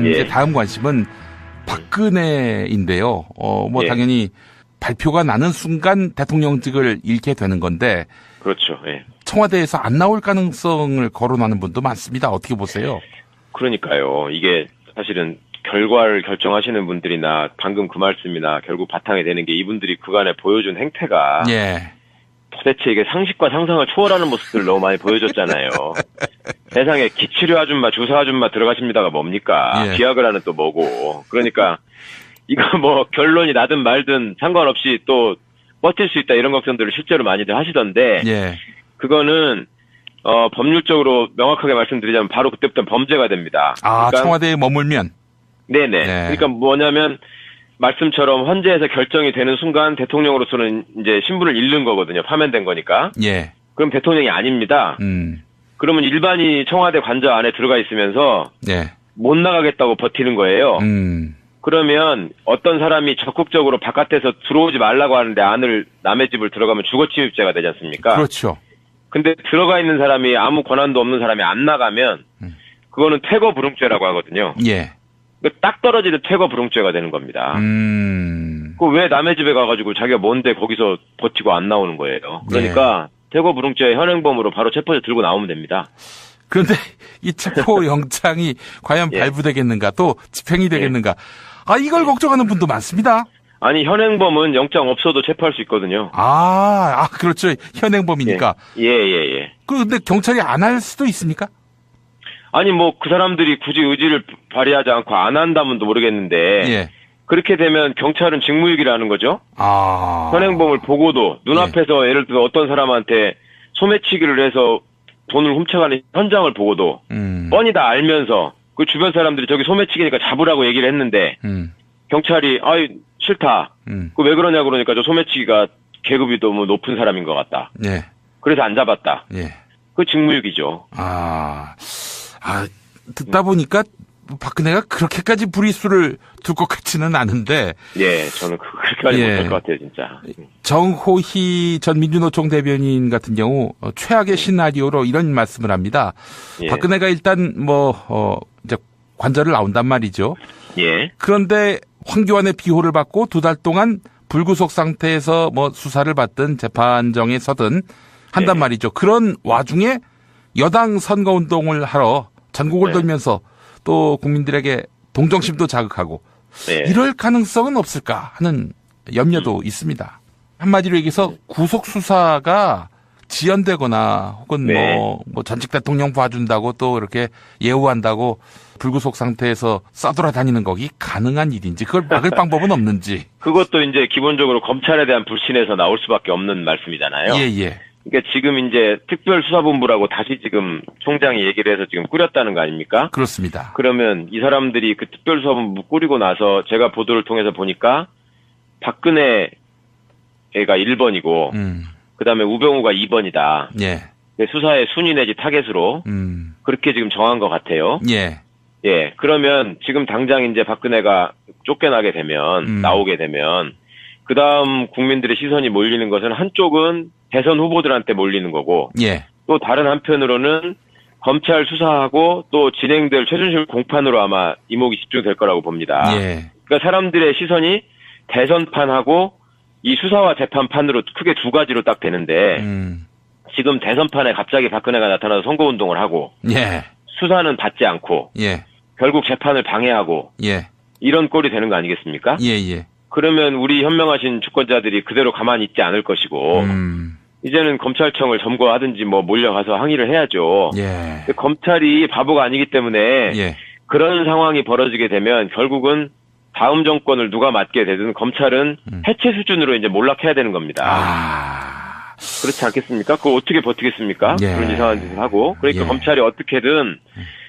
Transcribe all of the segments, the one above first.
이제 다음 관심은 박근혜인데요. 예. 당연히 발표가 나는 순간 대통령직을 잃게 되는 건데. 그렇죠. 예. 청와대에서 안 나올 가능성을 거론하는 분도 많습니다. 어떻게 보세요? 그러니까요. 이게 사실은 결과를 결정하시는 분들이나 방금 그 말씀이나 결국 바탕에 되는 게 이분들이 그간에 보여준 행태가 예. 도대체 이게 상식과 상상을 초월하는 모습들을 너무 많이 보여줬잖아요. 세상에 기치료 아줌마, 주사 아줌마 들어가십니다가 뭡니까? 예. 비아그라는 또 뭐고. 그러니까 이거 뭐 결론이 나든 말든 상관없이 또 버틸 수 있다 이런 걱정들을 실제로 많이들 하시던데 예. 그거는 법률적으로 명확하게 말씀드리자면 바로 그때부터 범죄가 됩니다. 그러니까, 청와대에 머물면? 네네. 그러니까 뭐냐면 말씀처럼 헌재에서 결정이 되는 순간 대통령으로서는 이제 신분을 잃는 거거든요. 파면된 거니까. 예. 그럼 대통령이 아닙니다. 그러면 일반이 청와대 관저 안에 들어가 있으면서 예. 못 나가겠다고 버티는 거예요. 그러면 어떤 사람이 적극적으로 바깥에서 들어오지 말라고 하는데 남의 집을 들어가면 주거침입죄가 되지 않습니까? 그렇죠. 근데 들어가 있는 사람이 아무 권한도 없는 사람이 안 나가면 그거는 퇴거불응죄라고 하거든요. 예. 딱 떨어지는 퇴거불응죄가 되는 겁니다. 그 왜 남의 집에 가가지고 자기가 뭔데 거기서 버티고 안 나오는 거예요. 그러니까 퇴거불응죄 현행범으로 바로 체포제 들고 나오면 됩니다. 그런데 이 체포 영장이 과연 발부되겠는가 또 집행이 되겠는가 이걸 걱정하는 분도 많습니다. 아니 현행범은 영장 없어도 체포할 수 있거든요. 그렇죠. 현행범이니까. 예. 그런데 경찰이 안 할 수도 있습니까? 아니 뭐 그 사람들이 굳이 의지를 발휘하지 않고 안 한다면도 모르겠는데 그렇게 되면 경찰은 직무유기라는 거죠. 현행범을 보고도 눈앞에서 예를 들어 어떤 사람한테 소매치기를 해서 돈을 훔쳐가는 현장을 보고도 뻔히 다 알면서 그 주변 사람들이 저기 소매치기니까 잡으라고 얘기를 했는데 경찰이 싫다. 그 왜 그러냐 그러니까 저 소매치기가 계급이 너무 높은 사람인 것 같다. 그래서 안 잡았다. 그 직무유기죠. 듣다 보니까 박근혜가 그렇게까지 불이수를 둘 것 같지는 않은데. 저는 그렇게까지 못할 것 같아요, 진짜. 정호희 전 민주노총 대변인 같은 경우 최악의 시나리오로 이런 말씀을 합니다. 박근혜가 일단 이제 관절을 나온단 말이죠. 그런데 황교안의 비호를 받고 2달 동안 불구속 상태에서 수사를 받든 재판정에 서든 한단 말이죠. 그런 와중에 여당 선거운동을 하러 전국을 돌면서 또 국민들에게 동정심도 자극하고 이럴 가능성은 없을까 하는 염려도 있습니다. 한마디로 얘기해서 구속 수사가 지연되거나 혹은 전직 대통령 봐준다고 또 이렇게 예우한다고 불구속 상태에서 싸돌아다니는 거기 가능한 일인지 그걸 막을 방법은 없는지. 그것도 이제 기본적으로 검찰에 대한 불신에서 나올 수밖에 없는 말씀이잖아요. 그러니까 지금 이제 특별수사본부라고 다시 지금 총장이 얘기를 해서 지금 꾸렸다는 거 아닙니까? 그렇습니다. 그러면 이 사람들이 그 특별수사본부 꾸리고 나서 제가 보도를 통해서 보니까 박근혜가 1번이고 그다음에 우병우가 2번이다. 수사의 순위 내지 타겟으로 그렇게 지금 정한 것 같아요. 그러면 지금 당장 이제 박근혜가 쫓겨나게 되면 나오게 되면 그다음 국민들의 시선이 몰리는 것은 한쪽은 대선 후보들한테 몰리는 거고 또 다른 한편으로는 검찰 수사하고 또 진행될 최순실 공판으로 아마 이목이 집중될 거라고 봅니다. 그러니까 사람들의 시선이 대선판하고 이 수사와 재판판으로 크게 두 가지로 딱 되는데 지금 대선판에 갑자기 박근혜가 나타나서 선거운동을 하고 수사는 받지 않고 결국 재판을 방해하고 이런 꼴이 되는 거 아니겠습니까? 그러면 우리 현명하신 주권자들이 그대로 가만히 있지 않을 것이고 이제는 검찰청을 점거하든지 몰려가서 항의를 해야죠. 근데 검찰이 바보가 아니기 때문에 그런 상황이 벌어지게 되면 결국은 다음 정권을 누가 맡게 되든 검찰은 해체 수준으로 이제 몰락해야 되는 겁니다. 그렇지 않겠습니까? 그걸 어떻게 버티겠습니까? 그런 이상한 짓을 하고. 그러니까 검찰이 어떻게든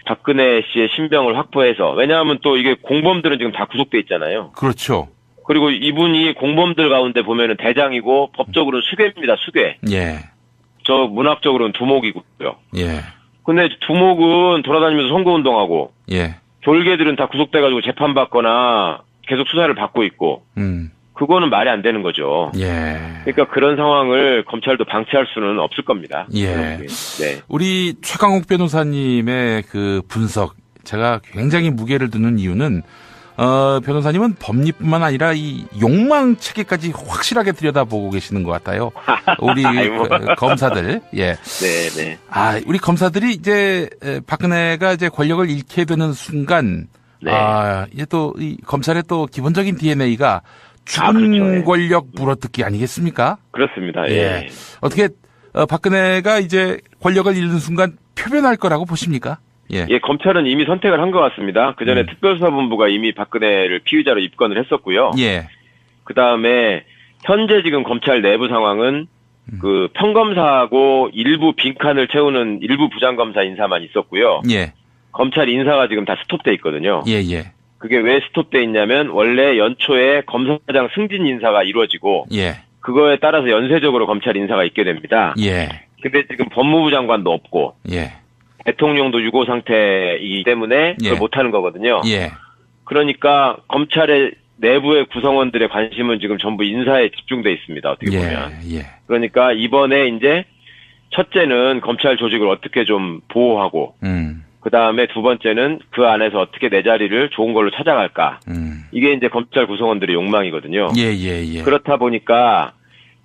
박근혜 씨의 신병을 확보해서 왜냐하면 또 이게 공범들은 지금 다 구속돼 있잖아요. 그렇죠. 그리고 이분이 공범들 가운데 보면은 대장이고 법적으로는 수괴입니다. 수괴. 저 문학적으로는 두목이고요. 근데 두목은 돌아다니면서 선거운동하고 졸개들은 다 구속돼가지고 재판받거나 계속 수사를 받고 있고 그거는 말이 안 되는 거죠. 예. 그러니까 그런 상황을 검찰도 방치할 수는 없을 겁니다. 예. 네. 우리 최강욱 변호사님의 그 분석, 제가 굉장히 무게를 두는 이유는, 변호사님은 법리뿐만 아니라 이 욕망 체계까지 확실하게 들여다보고 계시는 것 같아요. 우리 검사들. 예. 네. 우리 검사들이 이제 박근혜가 이제 권력을 잃게 되는 순간, 네. 이게 또 이 검찰의 또 기본적인 DNA가 죽은 그렇죠. 권력 물어뜯기 아니겠습니까? 그렇습니다. 예. 어떻게 박근혜가 이제 권력을 잃는 순간 표변할 거라고 보십니까? 예, 검찰은 이미 선택을 한 것 같습니다. 그 전에 특별수사본부가 이미 박근혜를 피의자로 입건을 했었고요. 예. 그 다음에 현재 지금 검찰 내부 상황은 그 평검사하고 일부 빈칸을 채우는 일부 부장검사 인사만 있었고요. 예. 검찰 인사가 지금 다 스톱돼 있거든요. 예. 그게 왜 스톱돼 있냐면 원래 연초에 검사장 승진 인사가 이루어지고 예. 그거에 따라서 연쇄적으로 검찰 인사가 있게 됩니다. 예. 근데 지금 법무부 장관도 없고 예. 대통령도 유고 상태이기 때문에 그걸 못하는 거거든요. 예. 그러니까 검찰의 내부의 구성원들의 관심은 지금 전부 인사에 집중돼 있습니다. 어떻게 보면. 예. 그러니까 이번에 이제 첫째는 검찰 조직을 어떻게 좀 보호하고 그 다음에 두 번째는 그 안에서 어떻게 내 자리를 좋은 걸로 찾아갈까. 이게 이제 검찰 구성원들의 욕망이거든요. 예. 그렇다 보니까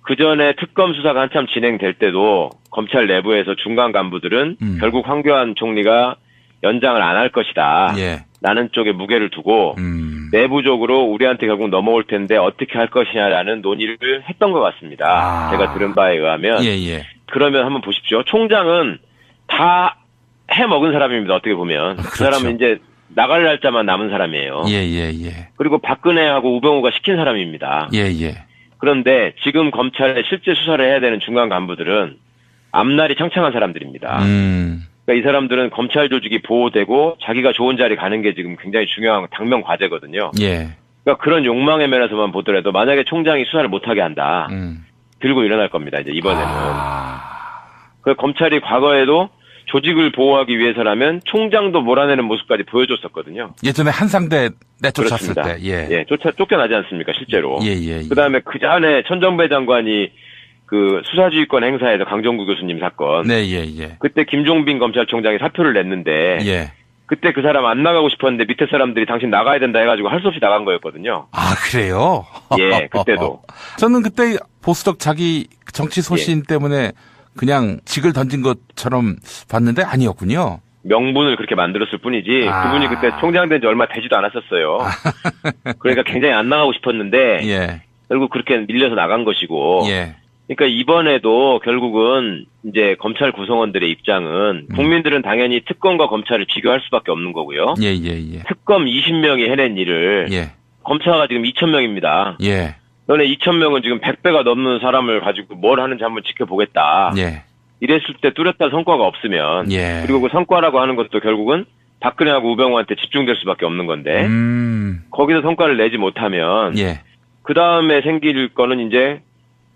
그 전에 특검 수사가 한참 진행될 때도 검찰 내부에서 중간 간부들은 결국 황교안 총리가 연장을 안 할 것이다. 예. 라는 쪽에 무게를 두고 내부적으로 우리한테 결국 넘어올 텐데 어떻게 할 것이냐라는 논의를 했던 것 같습니다. 제가 들은 바에 의하면. 예. 그러면 한번 보십시오. 총장은 다 해먹은 사람입니다. 어떻게 보면. 그렇죠. 그 사람은 이제 나갈 날짜만 남은 사람이에요. 예. 그리고 박근혜하고 우병우가 시킨 사람입니다. 예. 그런데 지금 검찰에 실제 수사를 해야 되는 중간 간부들은 앞날이 창창한 사람들입니다. 그러니까 이 사람들은 검찰 조직이 보호되고 자기가 좋은 자리 가는 게 지금 굉장히 중요한 당면 과제거든요. 예. 그러니까 그런 욕망의 면에서만 보더라도 만약에 총장이 수사를 못하게 한다. 들고 일어날 겁니다. 이제 이번에는. 그 검찰이 과거에도 조직을 보호하기 위해서라면 총장도 몰아내는 모습까지 보여줬었거든요. 예전에 한상대 내쫓았을 그렇습니다. 때. 예. 쫓겨나지 않습니까, 실제로. 예. 그 다음에 그 전에 천정배 장관이 그 수사지휘권 행사에서 강정구 교수님 사건. 네, 예. 그때 김종빈 검찰총장이 사표를 냈는데. 예. 그때 그 사람 안 나가고 싶었는데 밑에 사람들이 당신 나가야 된다 해가지고 할 수 없이 나간 거였거든요. 그래요? 예, 그때도. 저는 그때 보수적 자기 정치 소신 때문에 그냥 직을 던진 것처럼 봤는데 아니었군요. 명분을 그렇게 만들었을 뿐이지 그분이 그때 총장 된 지 얼마 되지도 않았었어요. 그러니까 굉장히 안 나가고 싶었는데 예. 결국 그렇게 밀려서 나간 것이고 예. 그러니까 이번에도 결국은 이제 검찰 구성원들의 입장은 국민들은 당연히 특검과 검찰을 비교할 수밖에 없는 거고요. 예. 특검 20명이 해낸 일을 검사가 지금 2,000명입니다. 예. 너네 2,000명은 지금 100배가 넘는 사람을 가지고 뭘 하는지 한번 지켜보겠다. 예. 이랬을 때 뚜렷한 성과가 없으면 그리고 그 성과라고 하는 것도 결국은 박근혜하고 우병우한테 집중될 수밖에 없는 건데 거기서 성과를 내지 못하면 그 다음에 생길 거는 이제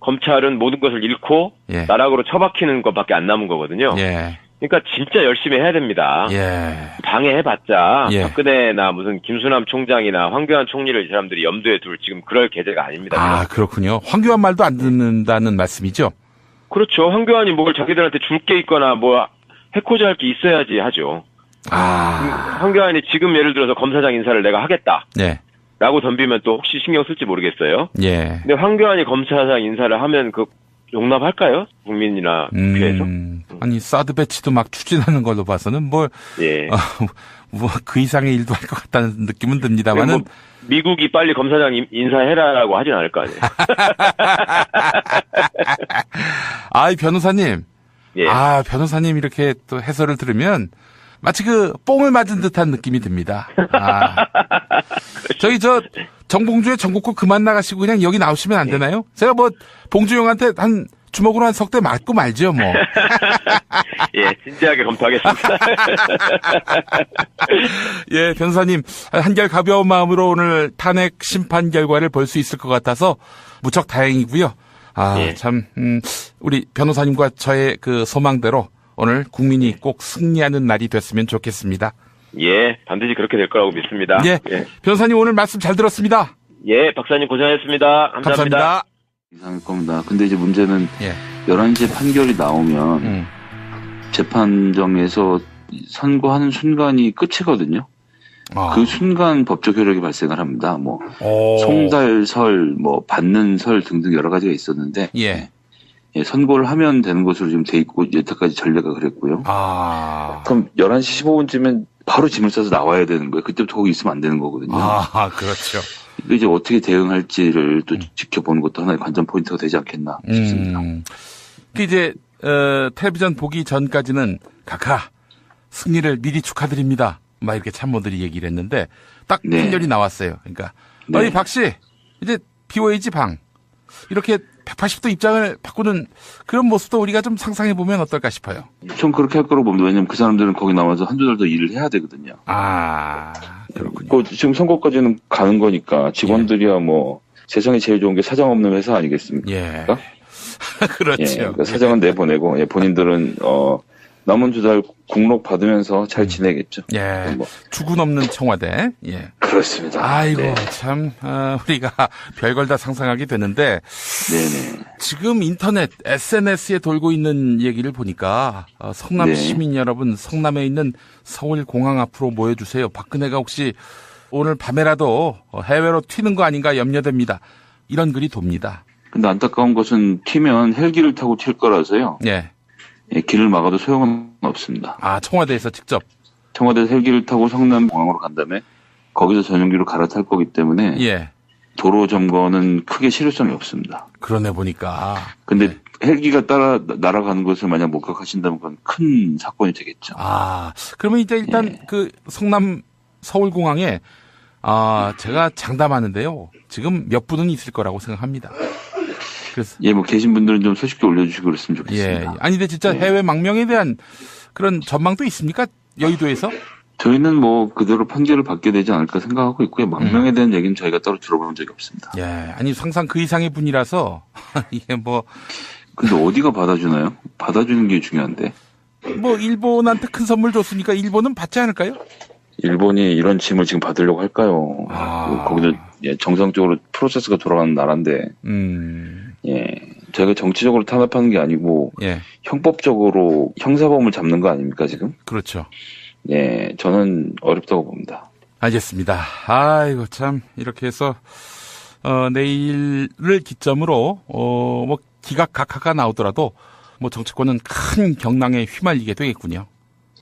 검찰은 모든 것을 잃고 나락으로 처박히는 것밖에 안 남은 거거든요. 그러니까 진짜 열심히 해야 됩니다. 방해해봤자 박근혜나 무슨 김수남 총장이나 황교안 총리를 이 사람들이 염두에 둘 지금 그럴 계제가 아닙니다. 그렇군요. 황교안 말도 안 듣는다는 말씀이죠? 그렇죠. 황교안이 뭘 자기들한테 줄 게 있거나 뭐 해코지 할 게 있어야지 하죠. 황교안이 지금 예를 들어서 검사장 인사를 내가 하겠다. 라고 덤비면 또 혹시 신경 쓸지 모르겠어요. 근데 황교안이 검사장 인사를 하면 그 용납할까요? 국민이나 국회에서? 아니 사드 배치도 막 추진하는 걸로 봐서는 그 이상의 일도 할 것 같다는 느낌은 듭니다만은 미국이 빨리 검사장 인사해라라고 하진 않을 거 아니에요. 변호사님. 변호사님 이렇게 또 해설을 들으면 마치 그 뽕을 맞은 듯한 느낌이 듭니다. 저기 정봉주의 전국구 그만 나가시고 그냥 여기 나오시면 안 되나요? 제가 봉주 형한테 한 주먹으로 한 석 대 맞고 말죠, 뭐. 진지하게 검토하겠습니다. 변호사님, 한결 가벼운 마음으로 오늘 탄핵 심판 결과를 볼 수 있을 것 같아서 무척 다행이고요. 우리 변호사님과 저의 그 소망대로 오늘 국민이 꼭 승리하는 날이 됐으면 좋겠습니다. 반드시 그렇게 될 거라고 믿습니다. 변호사님 오늘 말씀 잘 들었습니다. 예, 박사님 고생하셨습니다. 감사합니다. 이상할 겁니다. 근데 이제 문제는 11시에 판결이 나오면 재판정에서 선고하는 순간이 끝이거든요. 그 순간 법적 효력이 발생을 합니다. 뭐 송달설, 뭐 받는 설 등등 여러 가지가 있었는데 선고를 하면 되는 것으로 지금 돼 있고 여태까지 전례가 그랬고요. 그럼 11시 15분쯤엔 바로 짐을 싸서 나와야 되는 거예요. 그때부터 거기 있으면 안 되는 거거든요. 그렇죠. 이제 어떻게 대응할지를 또 지켜보는 것도 하나의 관전 포인트가 되지 않겠나 싶습니다. 이제 텔레비전 보기 전까지는 각하 승리를 미리 축하드립니다. 막 이렇게 참모들이 얘기를 했는데 딱 판결이 나왔어요. 그러니까 어이 박씨 이제 비워야지 방. 이렇게 180도 입장을 바꾸는 그런 모습도 우리가 좀 상상해 보면 어떨까 싶어요. 전 그렇게 할 거라고 봅니다. 왜냐면 그 사람들은 거기 나와서 한두 달 더 일을 해야 되거든요. 그렇군요. 지금 선거까지는 가는 거니까 직원들이야 뭐 세상에 제일 좋은 게 사장 없는 회사 아니겠습니까? 그렇죠. 그러니까 사장은 내보내고 본인들은 남은 2달 국록 받으면서 잘 지내겠죠. 뭐. 주군 없는 청와대. 그렇습니다. 아이고 참 우리가 별걸 다 상상하게 되는데 지금 인터넷 SNS에 돌고 있는 얘기를 보니까 성남 시민 여러분, 성남에 있는 서울공항 앞으로 모여주세요. 박근혜가 혹시 오늘 밤에라도 해외로 튀는 거 아닌가 염려됩니다. 이런 글이 돕니다. 근데 안타까운 것은 튀면 헬기를 타고 튈 거라서요. 길을 막아도 소용은 없습니다. 청와대에서 직접? 청와대에서 헬기를 타고 성남공항으로 간 다음에 거기서 전용기로 갈아탈 거기 때문에 도로 점거는 크게 실효성이 없습니다. 그러네 보니까. 근데 헬기가 따라 날아가는 것을 만약 목격하신다면 그건 큰 사건이 되겠죠. 그러면 이제 일단 그 성남 서울공항에 제가 장담하는데요. 지금 몇 분은 있을 거라고 생각합니다. 그래서 뭐 계신 분들은 좀 소식도 올려주시고 그랬으면 좋겠습니다. 아니 근데 진짜 해외 망명에 대한 그런 전망도 있습니까? 여의도에서? 저희는 뭐 그대로 판결을 받게 되지 않을까 생각하고 있고요. 망명에 대한 얘기는 저희가 따로 들어본 적이 없습니다. 아니 항상 그 이상의 분이라서 이게 뭐. 근데 어디가 받아주나요? 받아주는 게 중요한데. 뭐 일본한테 큰 선물 줬으니까 일본은 받지 않을까요? 일본이 이런 짐을 지금 받으려고 할까요? 거기도 정상적으로 프로세스가 돌아가는 나라인데. 저희가 정치적으로 탄압하는 게 아니고 형법적으로 형사범을 잡는 거 아닙니까 지금? 그렇죠. 저는 어렵다고 봅니다. 알겠습니다. 아이고 참 이렇게 해서 내일을 기점으로 뭐 기각각하가 나오더라도 뭐 정치권은 큰 경랑에 휘말리게 되겠군요.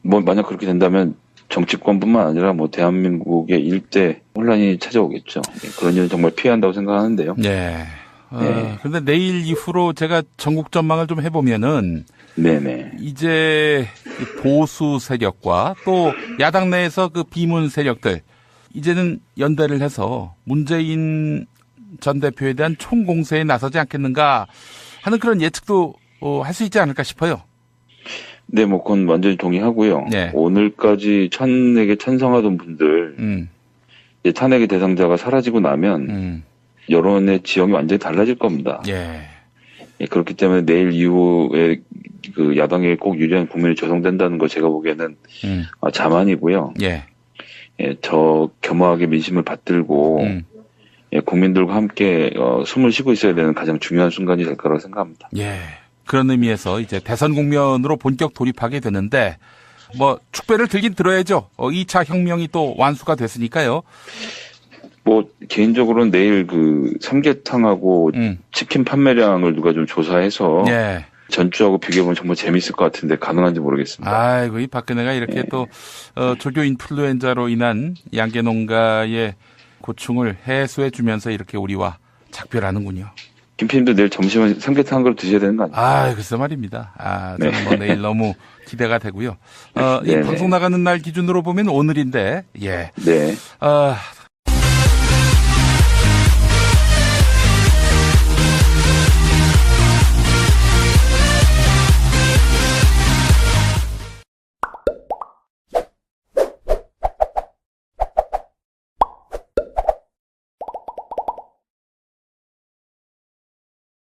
뭐 만약 그렇게 된다면 정치권뿐만 아니라 뭐 대한민국의 일대 혼란이 찾아오겠죠. 그런 일은 정말 피해야 한다고 생각하는데요. 그런데 내일 이후로 제가 전국 전망을 좀 해보면은 이제 보수 세력과 또 야당 내에서 그 비문 세력들 이제는 연대를 해서 문재인 전 대표에 대한 총공세에 나서지 않겠는가 하는 그런 예측도 할 수 있지 않을까 싶어요. 뭐 그건 완전히 동의하고요. 오늘까지 탄핵에 찬성하던 분들 이제 탄핵의 대상자가 사라지고 나면 여론의 지형이 완전히 달라질 겁니다. 그렇기 때문에 내일 이후에 그 야당에 꼭 유리한 국면이 조성된다는 거 제가 보기에는 자만이고요. 저 겸허하게 민심을 받들고 국민들과 함께 숨을 쉬고 있어야 되는 가장 중요한 순간이 될 거라고 생각합니다. 그런 의미에서 이제 대선 국면으로 본격 돌입하게 되는데 뭐 축배를 들긴 들어야죠. 2차 혁명이 또 완수가 됐으니까요. 뭐 개인적으로는 내일 그 삼계탕하고 치킨 판매량을 누가 좀 조사해서 전주하고 비교해보면 정말 재밌을 것 같은데 가능한지 모르겠습니다. 아이고 이 박근혜가 이렇게 또 조교 인플루엔자로 인한 양계 농가의 고충을 해소해주면서 이렇게 우리와 작별하는군요. 김PD님도 내일 점심은 삼계탕 한 그릇 드셔야 되는 거 아니에요? 글쎄 말입니다. 저는 뭐 내일 너무 기대가 되고요. 이 방송 나가는 날 기준으로 보면 오늘인데,